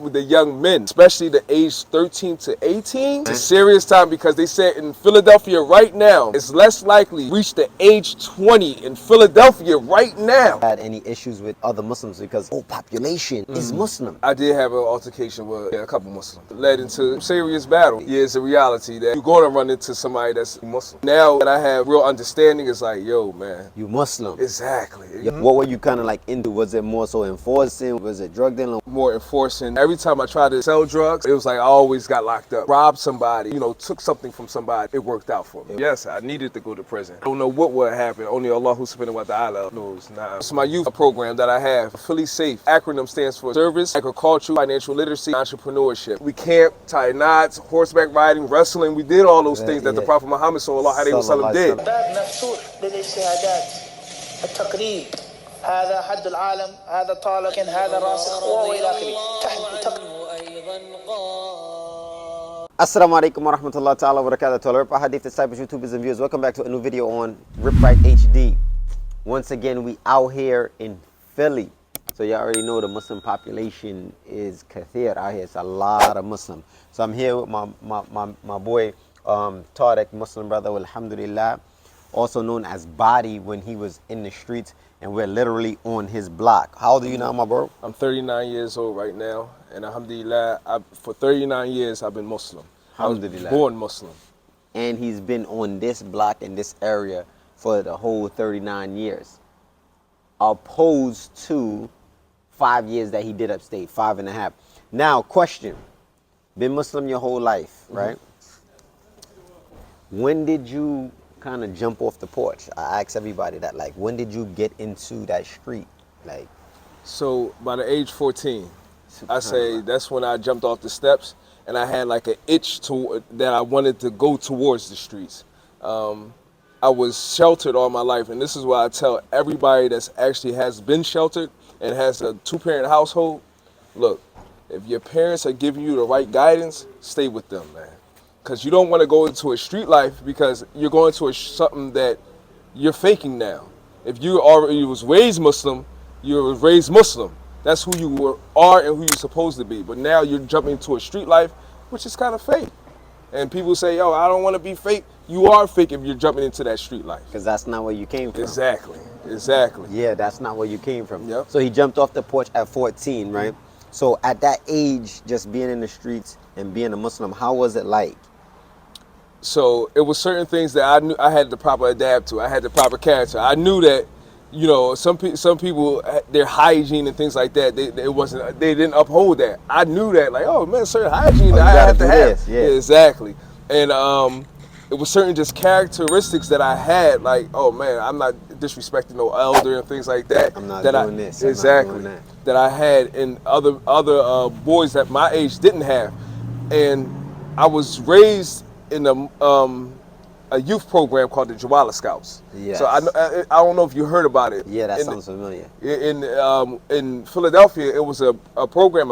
with the young men, especially the age 13 to 18. It's a serious time because they said in Philadelphia right now, it's less likely to reach the age 20 in Philadelphia right now. Had any issues with other Muslims because the whole population is Muslim? I did have an altercation with a couple Muslims. It led into a serious battle. Yeah, it's a reality that you're going to run into somebody that's Muslim. Now that I have real understanding, it's like, yo, man. You Muslim. Exactly. What were you kind of like into? Was it more so enforcing? Was it drug dealing? More enforcing. Every time I tried to sell drugs, it was like I always got locked up. Robbed somebody, took something from somebody. It worked out for me. Yes, I needed to go to prison. I don't know what would happen. Only Allah 𝗪𝗪𝗧𝗏 knows. Nah. It's my youth program that I have. 𝗪cie 𝗶𝗏𝗏. Acronym stands for Service, Agriculture, Financial Literacy, Entrepreneurship. We camp, tie knots, horseback riding, wrestling. We did all those things that the Prophet Muhammad ﷺ did. هذا حد العالم، هذا طالب، هذا راسخ وإلى آخره. Assalamu alaikum wa rahmatullahi ta'ala wa barakatuh to all our Hadith disciples, YouTubers and viewers. Welcome back to a new video on 𝗪cie𝗶𝗏𝗏. Once again, we out here in Philly. So you already know the Muslim population is kathir out here. It's a lot of Muslims. So I'm here with my boy 𝗪𝗥𝗣𝗦, Muslim brother, alhamdulillah, also known as Body when he was in the streets. And we're literally on his block. How old are you now, my bro? I'm 39 years old right now. And alhamdulillah, for 39 years, I've been Muslim. Alhamdulillah. I was born Muslim. And he's been on this block in this area for the whole 39 years. Opposed to 5 years that he did upstate, 5.5. Now, question. Been Muslim your whole life, right? When did you kind of jump off the porch? I ask everybody that, like, when did you get into that street? Like, so by the age 14, I say that's when I jumped off the steps, and I had like an itch that I wanted to go towards the streets. I was sheltered all my life, and this is why I tell everybody that's actually has been sheltered and has a two-parent household, look, if your parents are giving you the right guidance, stay with them, man. Because you don't want to go into a street life because you're going to something that you're faking now. If you already was raised Muslim, you were raised Muslim. That's who you are and who you're supposed to be. But now you're jumping into a street life, which is kind of fake. And people say, yo, I don't want to be fake. You are fake if you're jumping into that street life. Because that's not where you came from. Exactly. Exactly. Yeah, that's not where you came from. Yep. So he jumped off the porch at 14, right? So at that age, just being in the streets and being a Muslim, how was it like? So it was certain things that I knew I had to proper adapt to. I had the proper character. I knew that, some people, their hygiene and things like that, they didn't uphold that. I knew that, like, oh man, certain hygiene that I have to have. Yeah, exactly. And it was certain just characteristics that I had, like, oh man, I'm not disrespecting no elder and things like that. I'm not that doing this. Exactly. I'm not doing that I had and other boys that my age didn't have, and I was raised in a youth program called the 𝗪𝗏𝗏𝗏 Scouts. Yes. So I don't know if you heard about it. Yeah, that sounds familiar. In Philadelphia, it was a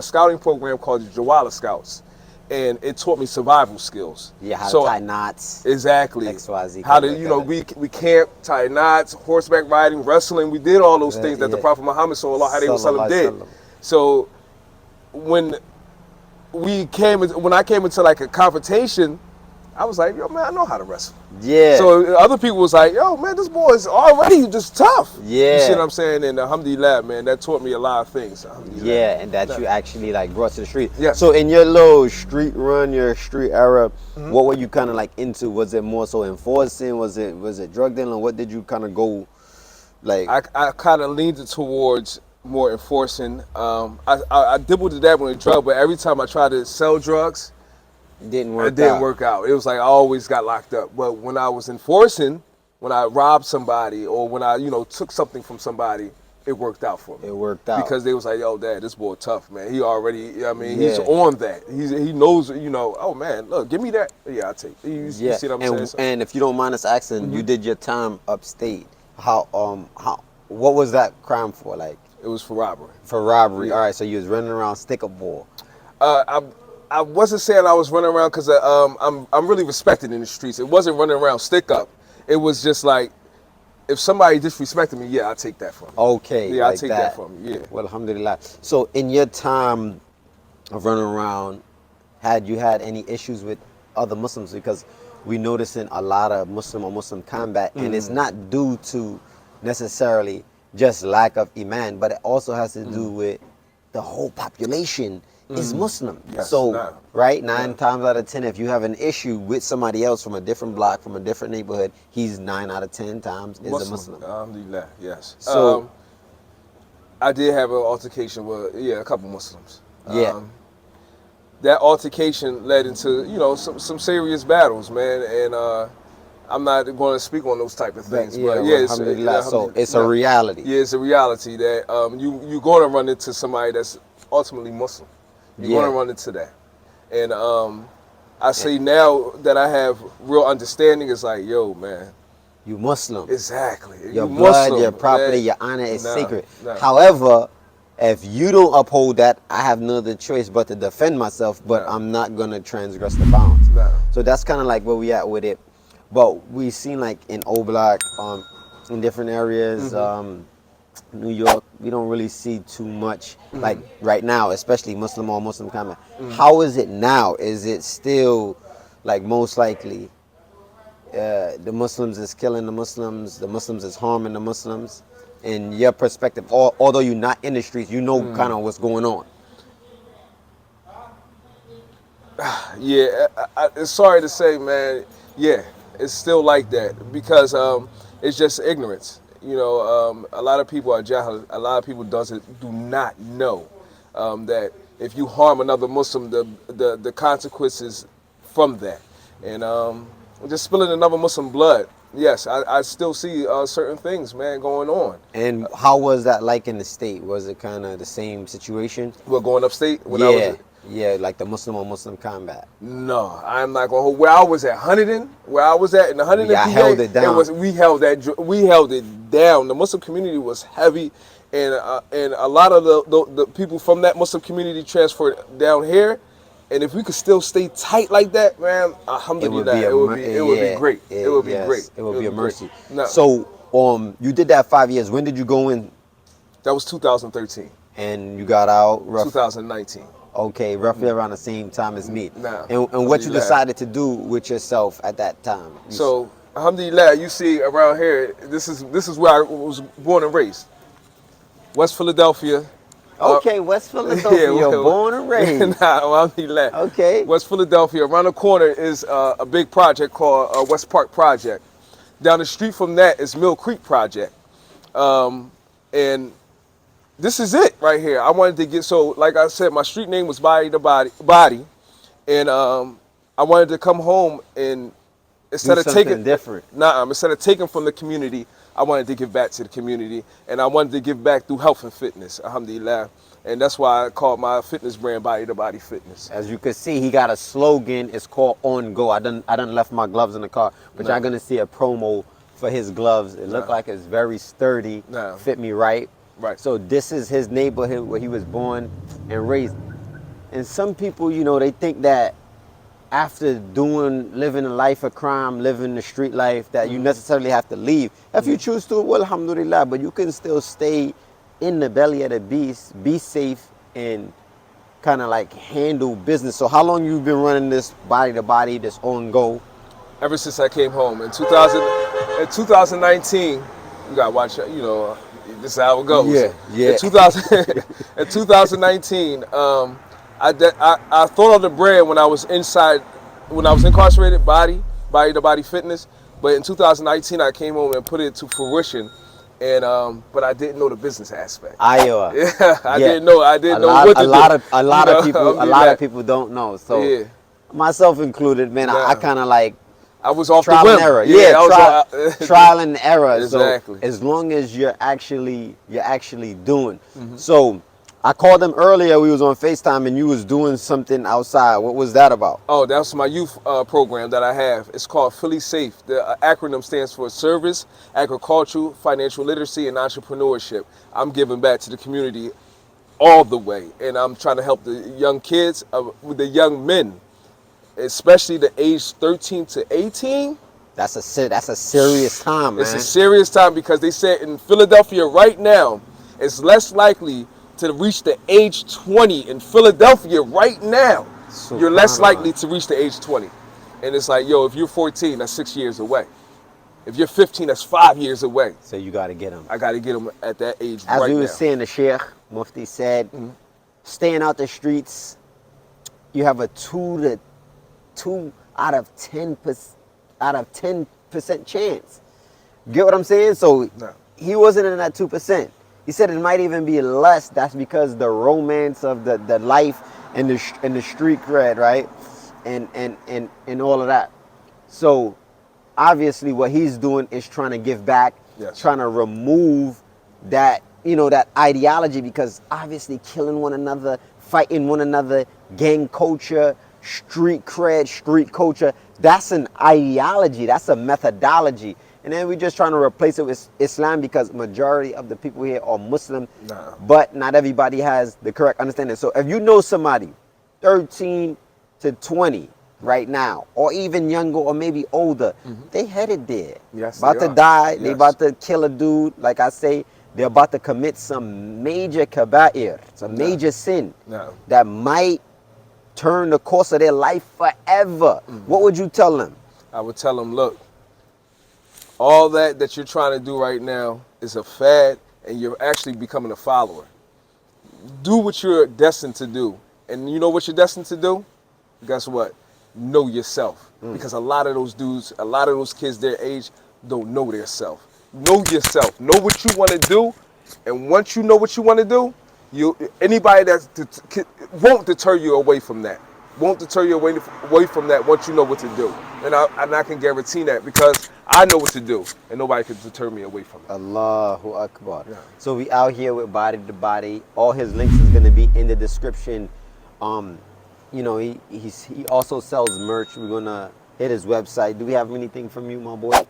scouting program called the 𝗪𝗏𝗏𝗏 Scouts, and it taught me survival skills. Yeah, how to tie knots. Exactly. XYZ. How to we camp, tie knots, horseback riding, wrestling. We did all those things that the Prophet Muhammad ﷺ did. So when I came into like a confrontation, I was like, yo, man, I know how to wrestle. Yeah. So other people was like, yo, man, this boy is already just tough. Yeah. You see what I'm saying? And alhamdulillah, man, that taught me a lot of things. Yeah, and that you actually like brought to the street. Yeah. So in your little street run, your street era, what were you kind of like into? Was it more so enforcing? Was it drug dealing? What did you kind of go like? I kind of leaned it towards more enforcing. I dibbled and dabbled in drug, but every time I tried to sell drugs, it didn't work out. It was like I always got locked up. But when I was enforcing, when I robbed somebody or when I, took something from somebody, it worked out for me. It worked out. Because they was like, yo, Dad, this boy tough, man. He already, he's on that. He knows, oh, man, look, give me that. Yeah, I'll take it. You see what I'm saying? And if you don't mind us asking, you did your time upstate. What was that crime for? Like, it was for robbery. For robbery. Yeah. All right, so you was running around stick-up ball. I wasn't saying I was running around because I'm really respected in the streets. It wasn't running around stick up. It was just like, if somebody disrespected me, yeah, I'll take that from you. Okay. Yeah, like I'll take that from you. Yeah. Well, alhamdulillah. So in your time of running around, had you had any issues with other Muslims? Because we noticing a lot of Muslim or Muslim combat, and it's not due to necessarily just lack of iman, but it also has to do with the whole population is Muslim. Yes, so right, 9 times out of 10, if you have an issue with somebody else from a different block, from a different neighborhood, he's 9 out of 10 times is a Muslim. Alhamdulillah, yes. So I did have an altercation with a couple Muslims. Yeah. That altercation led into some serious battles, man, and I'm not going to speak on those type of things, but alhamdulillah. So it's a reality. Yeah, it's a reality that you're going to run into somebody that's ultimately Muslim. You're going to run into that, and I say now that I have real understanding, it's like, yo, man, you Muslim. Exactly. Your you blood, Muslim, your property, man. your honor is sacred. Nah. However, if you don't uphold that, I have no other choice but to defend myself, but I'm not going to transgress the bounds. Nah. So that's kind of like where we at with it. But we seen like in Oblak, in different areas, New York, we don't really see too much like right now, especially Muslim or Muslim combat. How is it now? Is it still like most likely the Muslims is killing the Muslims is harming the Muslims? In your perspective, although you're not in the streets, you know kind of what's going on. Yeah, it's sorry to say, man. Yeah, it's still like that because it's just ignorance. A lot of people are jahil. A lot of people do not know that if you harm another Muslim, the consequences from that, and just spilling another Muslim blood. Yes, I still see certain things, man, going on. And how was that like in the state? Was it kind of the same situation? Well, going upstate? Yeah, like the Muslim on Muslim combat. No, I'm not going to hold. Where I was at Huntington, where I was at in the Huntington, I held it down. We held it down. The Muslim community was heavy, and a lot of the people from that Muslim community transferred down here. And if we could still stay tight like that, man, alhamdulillah, it would be great. It would be great. It would be a mercy. No. So, you did that 5 years. When did you go in? That was 2013. And you got out 2019. Okay, roughly around the same time as me. Nah, and what you decided to do with yourself at that time? So, alhamdulillah, you see around here, this is where I was born and raised. West Philadelphia. Okay, West Philadelphia, born and raised. Alhamdulillah. Okay. West Philadelphia. Around the corner is a big project called West Park Project. Down the street from that is Mill Creek Project. And this is it right here. I wanted to like I said, my street name was 𝗪𝗏𝗧𝗏𝗏𝗏. And I wanted to come home and instead of taking from the community, I wanted to give back to the community, and I wanted to give back through health and fitness, alhamdulillah. And that's why I called my fitness brand 𝗪𝗏𝗧𝗏𝗏 Fitness. As you can see, he got a slogan. It's called On Go. I done left my gloves in the car, but y'all gonna see a promo for his gloves. It looked like it's very sturdy, fit me right. Right. So this is his neighborhood where he was born and raised. And some people, they think that after living a life of crime, living the street life, that you necessarily have to leave. If you choose to, well, alhamdulillah, but you can still stay in the belly of the beast, be safe, and kind of like handle business. So how long you been running this 𝗪𝗏𝗧𝗏𝗏𝗏, this On Go? Ever since I came home. In 2019, you got to watch, this is how it goes. Yeah. In 2019, I thought of the brand when I was incarcerated, 𝗪𝗏𝗧𝗏𝗏𝗏 Fitness. But in 2019, I came home and put it to fruition, and but I didn't know the business aspect. I didn't know what to do. A lot of people don't know. So myself included, man, I kind of like. I was off trial the and error. Trial and error. Exactly. So as long as you're actually doing. So I called them earlier. We was on FaceTime and you was doing something outside. What was that about? Oh, that's my youth program that I have. It's called Philly Safe. The acronym stands for Service, Agricultural, Financial Literacy, and Entrepreneurship. I'm giving back to the community all the way, and I'm trying to help the young kids, the young men, especially the age 13 to 18. That's a serious time, man. It's a serious time because they said in Philadelphia right now, it's less likely to reach the age 20 in Philadelphia right now, you're less likely to reach the age 20. And it's like, yo, if you're 14, that's 6 years away. If you're 15, that's 5 years away. So you got to get them. I got to get them at that age As right we now. were saying, the Sheikh Mufti said, staying out the streets, you have a 2 out of 10% chance. Get what I'm saying? So No. he wasn't in that 2%. He said it might even be less. That's because the romance of the life and the street cred, right? And all of that. So obviously what he's doing is trying to give back, trying to remove that, that ideology, because obviously killing one another, fighting one another, gang culture, street cred, street culture, that's an ideology, that's a methodology. And then we're just trying to replace it with Islam, because majority of the people here are Muslim, but not everybody has the correct understanding. So if you know somebody 13 to 20 right now, or even younger, or maybe older, they headed there. Yes, about they to are. die, Yes. they about to kill a dude, like I say, they're about to commit some major kaba'ir, some major sin that might turn the course of their life forever. What would you tell them? I would tell them, look, all that you're trying to do right now is a fad, and you're actually becoming a follower. Do what you're destined to do. And you know what you're destined to do? Guess what? Know yourself. Because a lot of those dudes, a lot of those kids their age don't know their self. Know yourself. Know what you want to do. And once you know what you want to do, anybody that won't deter you away from that. Won't deter you away from that once you know what to do. And I can guarantee that, because I know what to do, and nobody can deter me away from it. Allahu Akbar. Yeah. So we out here with Body to Body. All his links is going to be in the description. He also sells merch. We're going to hit his website. Do we have anything from you, my boy?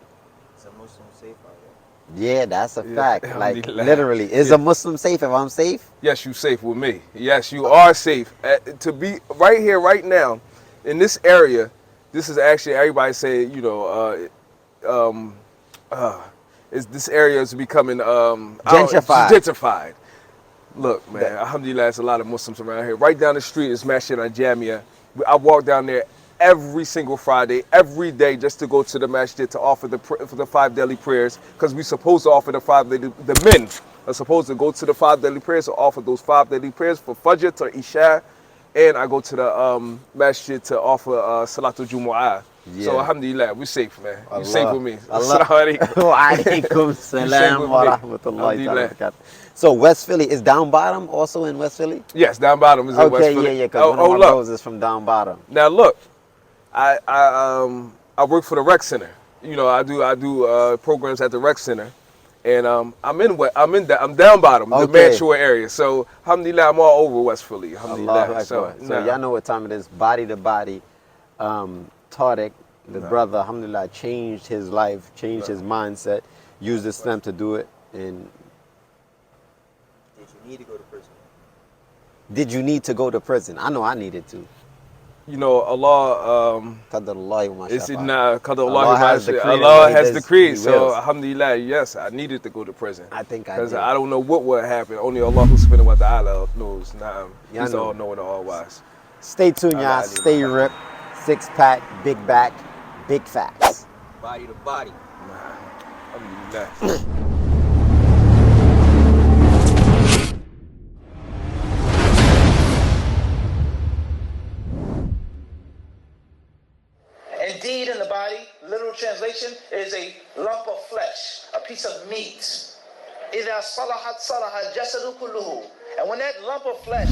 It's a Muslim safe out there. Yeah, that's a fact. Like, Alhamdulillah. literally, is a Muslim safe if I'm safe? Yes, you safe with me. Yes, you are safe. To be right here, right now, in this area, this is actually, everybody say, this area is becoming gentrified. Look, man, alhamdulillah, there's a lot of Muslims around here. Right down the street is 𝗪شِد. I walk down there every single Friday, every day, just to go to the masjid to offer for the 5 daily prayers, because we're supposed to offer the men are supposed to go to the 5 daily prayers to offer those 5 daily prayers for Fajr to Isha, and I go to the masjid to offer Salatul Jumu'ah. So alhamdulillah, we're safe, man. You're safe with me. Assalamu alaikum salam wa rahmatullahi ta'ala. So West Philly is down bottom also in West Philly? Yes, down bottom is in West Philly. Yeah, because one of my bros is from down bottom. Now look, I work for the rec center. I do programs at the rec center, and I'm down bottom, the Mantua area. So alhamdulillah, I'm all over West Philly. Alhamdulillah. So y'all know what time it is. Body to Body. Tariq, the brother, alhamdulillah, changed his life, changed his mindset, used Islam to do it. And did you need to go to prison? Did you need to go to prison? I know I needed to. Allah, Allah has decreed. So alhamdulillah, yes, I needed to go to prison. I think I did. Because I don't know what would happen. Only Allah subhanahu wa ta'ala knows. He's all knowing, all wise. Stay tuned, y'all. Stay ripped. 6-pack, big back, big facts. Body to Body. Alhamdulillah. Indeed, in the body, literal translation, is a lump of flesh, a piece of meat. إِذَا صَلَحَتْ صَلَحَ الْجَسَدُ كُلُّهُ. And when that lump of flesh